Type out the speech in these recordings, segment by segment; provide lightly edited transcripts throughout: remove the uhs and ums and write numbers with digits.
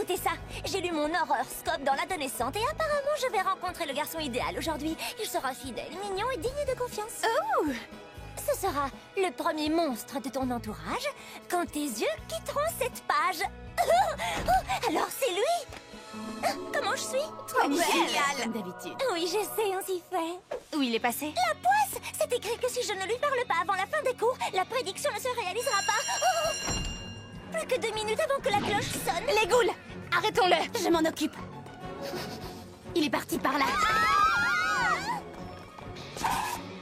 Écoutez ça, j'ai lu mon horoscope dans l'adolescente et apparemment je vais rencontrer le garçon idéal aujourd'hui. Il sera fidèle, mignon et digne de confiance. Oh! Ce sera le premier monstre de ton entourage quand tes yeux quitteront cette page. Oh, alors c'est lui. Comment je suis? Toi, belle. génial! Comme d'habitude. Oui, je sais, on s'y fait. Où il est passé? La poisse! C'est écrit que si je ne lui parle pas avant la fin des cours, la prédiction ne se réalisera pas. Oh! Plus que 2 minutes avant que la cloche sonne. Les ghouls! Arrêtons-le! Je m'en occupe. Il est parti par là.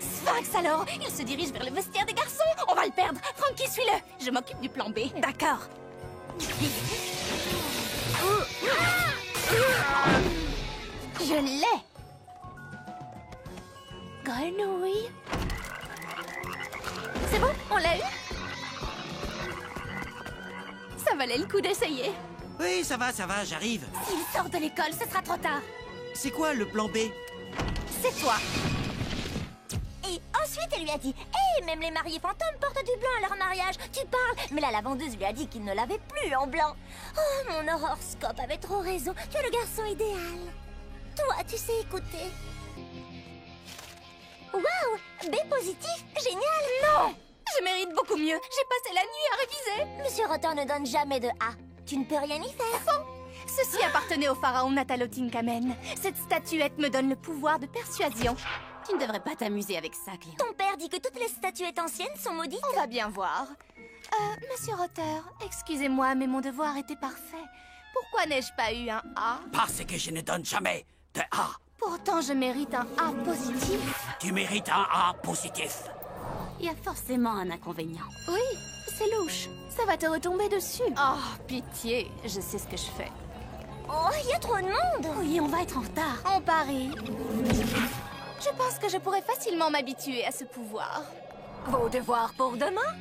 Sphinx alors! Il se dirige vers le vestiaire des garçons! On va le perdre! Frankie, suis-le! Je m'occupe du plan B. D'accord. Je l'ai! Grenouille! C'est bon? On l'a eu? Ça valait le coup d'essayer. Oui, ça va, j'arrive. S'il sort de l'école, ce sera trop tard. C'est quoi le plan B? C'est toi. Et ensuite, elle lui a dit « Hé, même les mariés fantômes portent du blanc à leur mariage, tu parles !» Mais la lavandeuse lui a dit qu'il ne l'avait plus en blanc. Oh, mon horoscope avait trop raison, tu es le garçon idéal. Toi, tu sais écouter. Waouh, B positif, génial. Non! Je mérite beaucoup mieux. J'ai passé la nuit à réviser. Monsieur Rotter ne donne jamais de A. Tu ne peux rien y faire. Faux! Ceci appartenait au pharaon Natalotinkamen. Cette statuette me donne le pouvoir de persuasion. Tu ne devrais pas t'amuser avec ça, Cléo. Ton père dit que toutes les statuettes anciennes sont maudites. On va bien voir. Monsieur Rotter, excusez-moi, mais mon devoir était parfait. Pourquoi n'ai-je pas eu un A? Parce que je ne donne jamais de A. Pourtant, je mérite un A positif. Tu mérites un A positif. Il y a forcément un inconvénient. Oui, c'est louche. Ça va te retomber dessus. Oh, pitié, je sais ce que je fais. Oh, il y a trop de monde. Oui, on va être en retard. On parie. Je pense que je pourrais facilement m'habituer à ce pouvoir. Vos devoirs pour demain?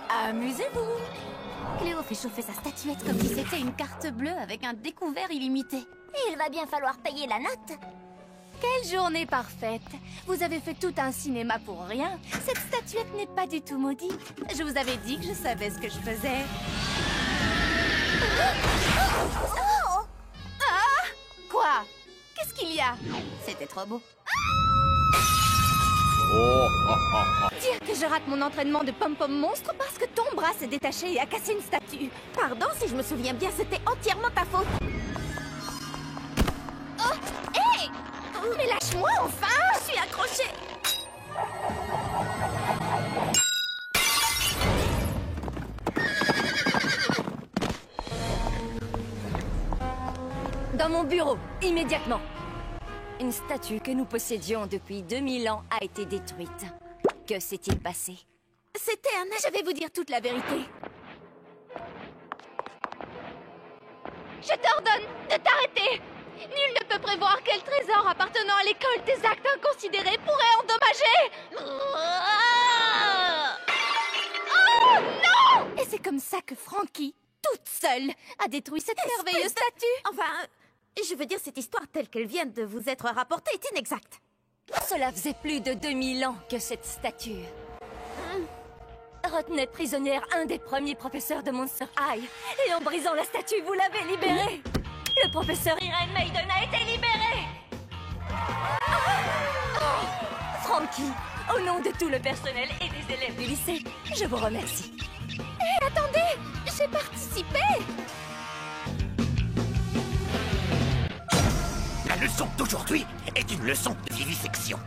Amusez-vous. Cléo fait chauffer sa statuette comme si c'était une carte bleue avec un découvert illimité. Il va bien falloir payer la note. Quelle journée parfaite! Vous avez fait tout un cinéma pour rien. Cette statuette n'est pas du tout maudite. Je vous avais dit que je savais ce que je faisais. Oh! Ah! Quoi? Qu'est-ce qu'il y a? C'était trop beau. Dire que je rate mon entraînement de pom-pom monstre parce que ton bras s'est détaché et a cassé une statue. Pardon, si je me souviens bien, c'était entièrement ta faute. Oh! Hé! Mais lâche-moi enfin! Je suis accrochée. Dans mon bureau, immédiatement. Une statue que nous possédions depuis 2000 ans a été détruite. Que s'est-il passé? C'était un... Je vais vous dire toute la vérité. Je t'ordonne de t'arrêter! Nul ne peut prévoir quel trésor appartenant à l'école des actes inconsidérés pourrait endommager! Oh non! Et c'est comme ça que Frankie, toute seule, a détruit cette merveilleuse statue. Enfin, je veux dire, cette histoire telle qu'elle vient de vous être rapportée est inexacte. Cela faisait plus de 2000 ans que cette statue retenait prisonnière un des premiers professeurs de Monster High. Et en brisant la statue, vous l'avez libérée. Le professeur Irene Maiden a été libéré. Frankie, au nom de tout le personnel et des élèves du lycée, je vous remercie. Hé, attendez! J'ai participé! La leçon d'aujourd'hui est une leçon de vivisection.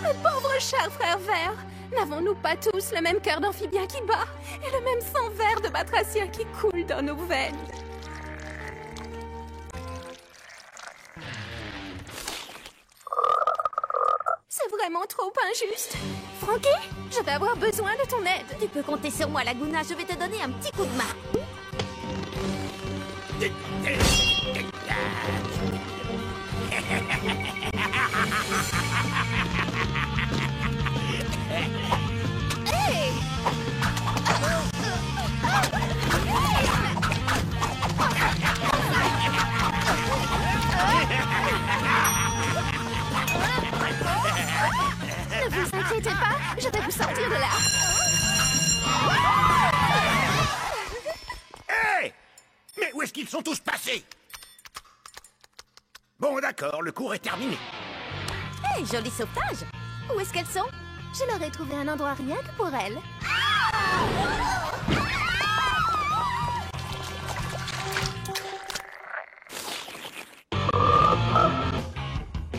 Le pauvre cher frère vert! N'avons-nous pas tous le même cœur d'amphibien qui bat et le même sang vert de batracien qui coule dans nos veines? C'est vraiment trop injuste. Frankie, je vais avoir besoin de ton aide. Tu peux compter sur moi, Laguna. Je vais te donner un petit coup de main. Ne vous inquiétez pas, je vais vous sortir de là. sont tous passés. Bon, d'accord, le cours est terminé. Hey, joli sauvetage! Où est-ce qu'elles sont? Je leur ai trouvé un endroit rien que pour elles.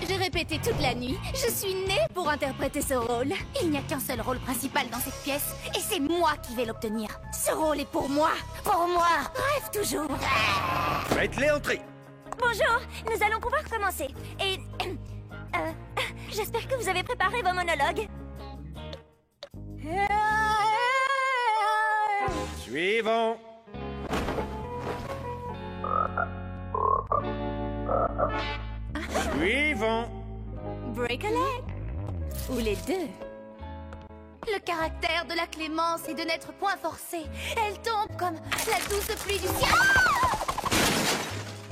J'ai répété toute la nuit. Je suis née pour interpréter ce rôle. Il n'y a qu'un seul rôle principal dans cette pièce, et c'est moi qui vais l'obtenir. Ce rôle est pour moi. Pour moi. Rêve toujours. Faites-les entrer. Bonjour, nous allons pouvoir commencer. Et... j'espère que vous avez préparé vos monologues. Suivant. Suivant. Break a leg. Ou les deux. Le caractère de la clémence est de n'être point forcée. Elle tombe comme la douce pluie du ciel.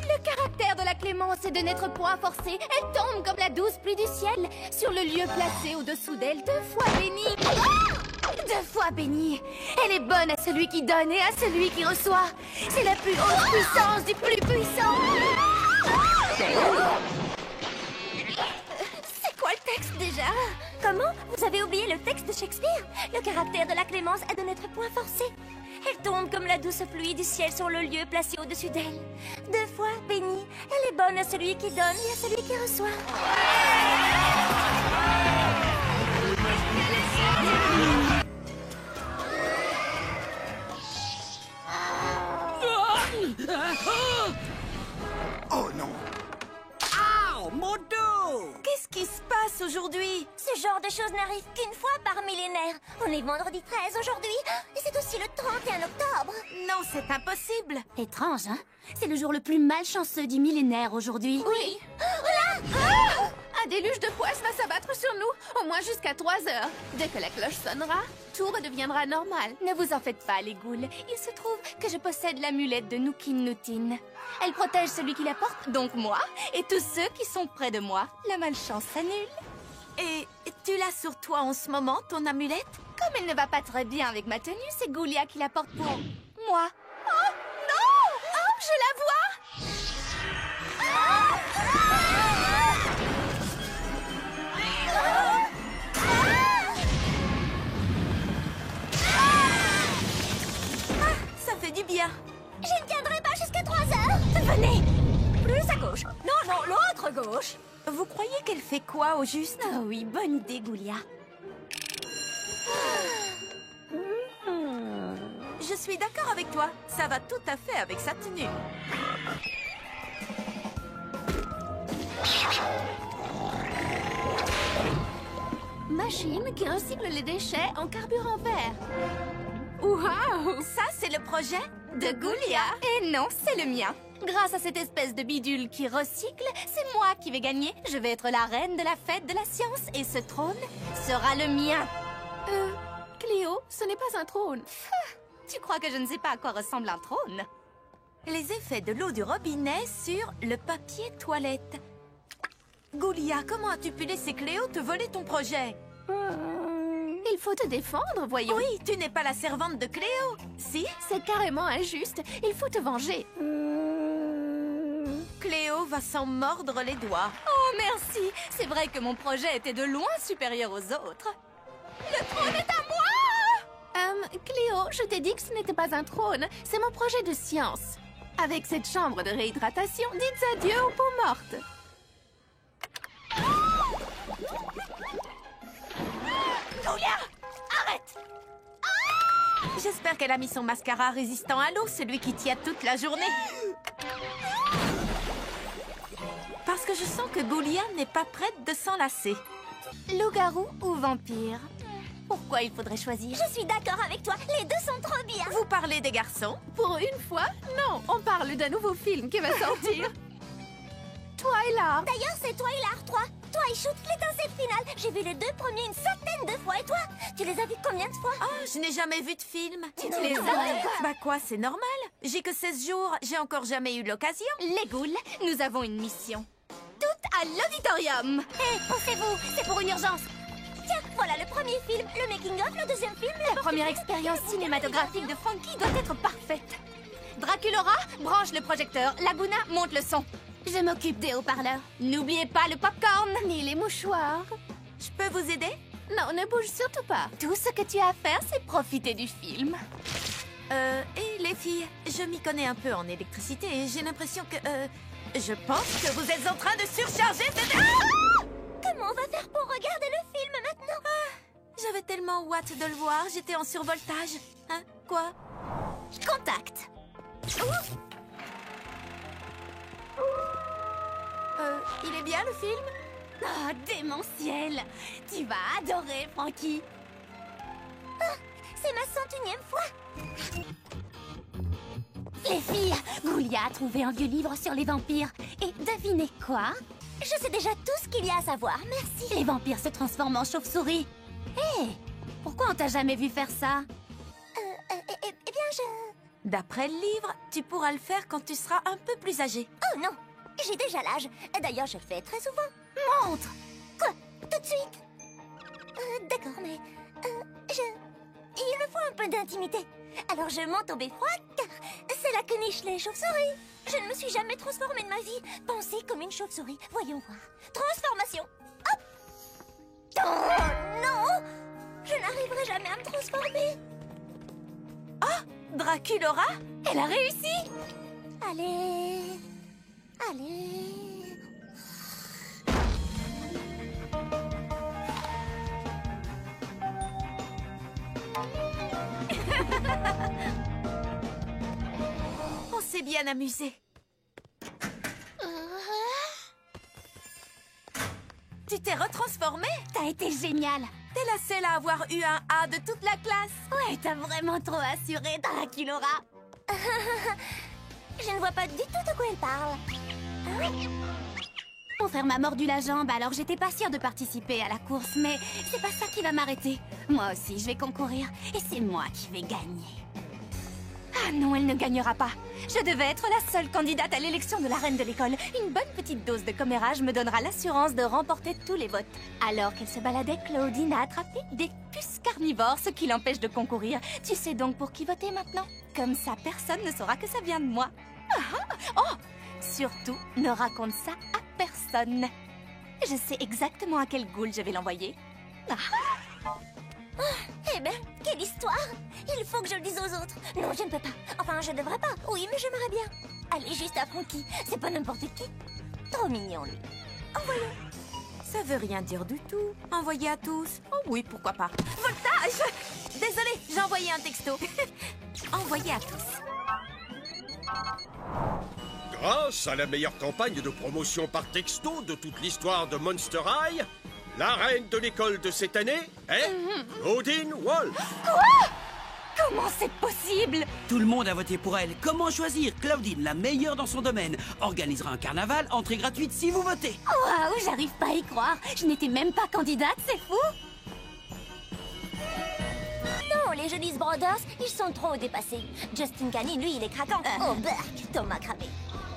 Le caractère de la clémence est de n'être point forcée. Elle tombe comme la douce pluie du ciel sur le lieu placé au-dessous d'elle, 2 fois bénie. 2 fois bénie. Elle est bonne à celui qui donne et à celui qui reçoit. C'est la plus haute puissance du plus puissant. C'est quoi le texte déjà? Comment? Vous avez oublié le texte de Shakespeare? Le caractère de la clémence est de n'être point forcé. Elle tombe comme la douce pluie du ciel sur le lieu placé au-dessus d'elle. 2 fois bénie. Elle est bonne à celui qui donne et à celui qui reçoit. Oh non. Qu'est-ce qui se passe aujourd'hui? Ce genre de choses n'arrive qu'une fois par millénaire. On est vendredi 13 aujourd'hui. Et c'est aussi le 31 octobre. Non, c'est impossible! Étrange, hein? C'est le jour le plus malchanceux du millénaire aujourd'hui. Oui. Un déluge de poisse va s'abattre sur nous, au moins jusqu'à 3 heures. Dès que la cloche sonnera, tout redeviendra normal. Ne vous en faites pas, les ghouls. Il se trouve que je possède l'amulette de Nookin Nootin. Elle protège celui qui la porte, donc moi, et tous ceux qui sont près de moi. La malchance s'annule. Et tu l'as sur toi en ce moment, ton amulette? Comme elle ne va pas très bien avec ma tenue, c'est Ghoulia qui la porte pour moi. Oh non! Oh, je la vois! Ça fait du bien! Je ne tiendrai pas jusqu'à 3 heures. Venez! Plus à gauche. Non, non, l'autre gauche. Vous croyez qu'elle fait quoi au juste? Ah oui, bonne idée, Ghoulia. Je suis d'accord avec toi. Ça va tout à fait avec sa tenue. Machine qui recycle les déchets en carburant vert. Waouh! Ça, c'est le projet De Ghoulia. Et non, c'est le mien. Grâce à cette espèce de bidule qui recycle, c'est moi qui vais gagner. Je vais être la reine de la fête de la science et ce trône sera le mien. Cléo, ce n'est pas un trône. Tu crois que je ne sais pas à quoi ressemble un trône? Les effets de l'eau du robinet sur le papier toilette. Ghoulia, comment as-tu pu laisser Cléo te voler ton projet? Il faut te défendre, voyons. Oui, tu n'es pas la servante de Cléo. Si? C'est carrément injuste. Il faut te venger. Cléo va s'en mordre les doigts. Oh, merci. C'est vrai que mon projet était de loin supérieur aux autres. Le trône est à moi! Cléo, je t'ai dit que ce n'était pas un trône. C'est mon projet de science. Avec cette chambre de réhydratation, dites adieu aux peaux mortes. Ghoulia, arrête! J'espère qu'elle a mis son mascara résistant à l'eau, celui qui tient toute la journée. Parce que je sens que Ghoulia n'est pas prête de s'enlacer. Loup-garou ou vampire? Pourquoi il faudrait choisir? Je suis d'accord avec toi. Les deux sont trop bien. Vous parlez des garçons? Pour une fois, non, on parle d'un nouveau film qui va sortir. Twilight. D'ailleurs, c'est Twilight 3. Toi et Shoot, l'étincelle finale. J'ai vu les 2 premiers une centaine de fois. Et toi, tu les as vus combien de fois? Oh, je n'ai jamais vu de film. Tu les as? Bah quoi, c'est normal. J'ai que 16 jours, j'ai encore jamais eu l'occasion. Les ghouls, nous avons une mission. Toutes à l'auditorium. Hé, poussez-vous, c'est pour une urgence. Tiens, voilà le premier film, le making-of, le deuxième film, La première expérience cinématographique de Frankie doit être parfaite. Draculora, branche le projecteur. Laguna, monte le son. Je m'occupe des haut-parleurs. N'oubliez pas le popcorn. Ni les mouchoirs. Je peux vous aider? Non, ne bouge surtout pas. Tout ce que tu as à faire, c'est profiter du film. Et les filles, je m'y connais un peu en électricité et j'ai l'impression que... je pense que vous êtes en train de surcharger cette... Comment on va faire pour regarder le film maintenant? J'avais tellement hâte de le voir, j'étais en survoltage. Hein? Quoi? Contact. Il est bien le film? Oh, démentiel. Tu vas adorer, Frankie. C'est ma 101e fois. Les filles, Goulia a trouvé un vieux livre sur les vampires. Et devinez quoi? Je sais déjà tout ce qu'il y a à savoir, merci. Les vampires se transforment en chauves-souris. Hé, pourquoi on t'a jamais vu faire ça? Eh bien, je... D'après le livre, tu pourras le faire quand tu seras un peu plus âgé. Oh non, j'ai déjà l'âge. D'ailleurs, je le fais très souvent. Montre! Quoi? Tout de suite? D'accord, mais... Il me faut un peu d'intimité. Alors je monte au beffroi, car c'est là que nichent les chauves-souris. Je ne me suis jamais transformée de ma vie. Pensez comme une chauve-souris. Voyons voir. Transformation. Hop! Oh non! Je n'arriverai jamais à me transformer. Draculora? Elle a réussi! Allez... Allez... On s'est bien amusé. Tu t'es retransformée? T'as été géniale! T'es la seule à avoir eu un A de toute la classe. Ouais, t'as vraiment trop assuré, Draculora! Je ne vois pas du tout de quoi elle parle. Mon frère m'a mordu la jambe, alors j'étais pas sûre de participer à la course, mais c'est pas ça qui va m'arrêter. Moi aussi, je vais concourir, et c'est moi qui vais gagner. Ah non, elle ne gagnera pas. Je devais être la seule candidate à l'élection de la reine de l'école. Une bonne petite dose de commérage me donnera l'assurance de remporter tous les votes. Alors qu'elle se baladait, Claudine a attrapé des puces carnivores, ce qui l'empêche de concourir. Tu sais donc pour qui voter maintenant? Comme ça, personne ne saura que ça vient de moi. Oh! Surtout, ne raconte ça à personne. Je sais exactement à quelle goule je vais l'envoyer. Eh ben, quelle histoire! Il faut que je le dise aux autres. Non, je ne peux pas. Enfin, je devrais pas. Oui, mais j'aimerais bien. Allez, juste à Frankie. C'est pas n'importe qui. Trop mignon, lui. Envoyons. Ça veut rien dire du tout. Envoyer à tous. Oh oui, pourquoi pas. Voltage! Désolée, j'ai envoyé un texto. Envoyé à tous. Grâce à la meilleure campagne de promotion par texto de toute l'histoire de Monster High, la reine de l'école de cette année est Claudine Wolf. Comment c'est possible? Tout le monde a voté pour elle. Comment choisir? Claudine, la meilleure dans son domaine, organisera un carnaval, entrée gratuite si vous votez. Waouh, j'arrive pas à y croire. Je n'étais même pas candidate, c'est fou. Non, les Jonas Brothers, ils sont trop dépassés. Justin Kanye, lui, il est craquant. Oh, berk, Thomas cramé.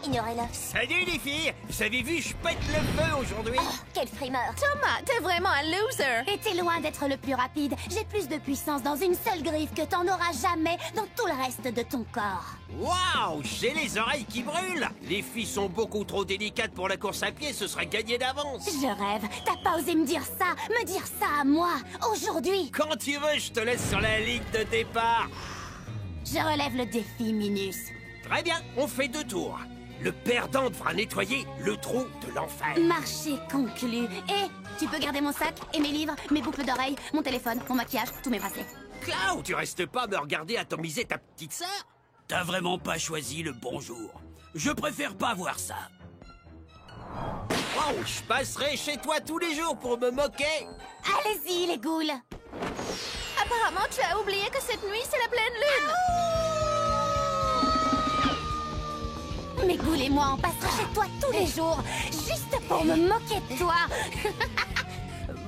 Ignorez-le. Salut les filles! Vous avez vu, je pète le feu aujourd'hui! Oh, quel frimeur. Thomas, t'es vraiment un loser. Et t'es loin d'être le plus rapide. J'ai plus de puissance dans une seule griffe que t'en auras jamais dans tout le reste de ton corps. Waouh! J'ai les oreilles qui brûlent! Les filles sont beaucoup trop délicates pour la course à pied, ce serait gagné d'avance! Je rêve. T'as pas osé me dire ça à moi, aujourd'hui. Quand tu veux, je te laisse sur la ligne de départ! Je relève le défi, Minus. Très bien, on fait 2 tours. Le perdant devra nettoyer le trou de l'enfer. Marché conclu. Et tu peux garder mon sac et mes livres, mes boucles d'oreilles, mon téléphone, mon maquillage, tous mes bracelets. Cloud, tu restes pas me regarder atomiser ta petite sœur? T'as vraiment pas choisi le bon jour. Je préfère pas voir ça. Wow, je passerai chez toi tous les jours pour me moquer. Allez-y, les ghouls. Apparemment, tu as oublié que cette nuit, c'est la pleine lune. Mes ghouls et moi, on passera chez toi tous les jours, juste pour me moquer de toi.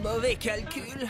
Mauvais calcul.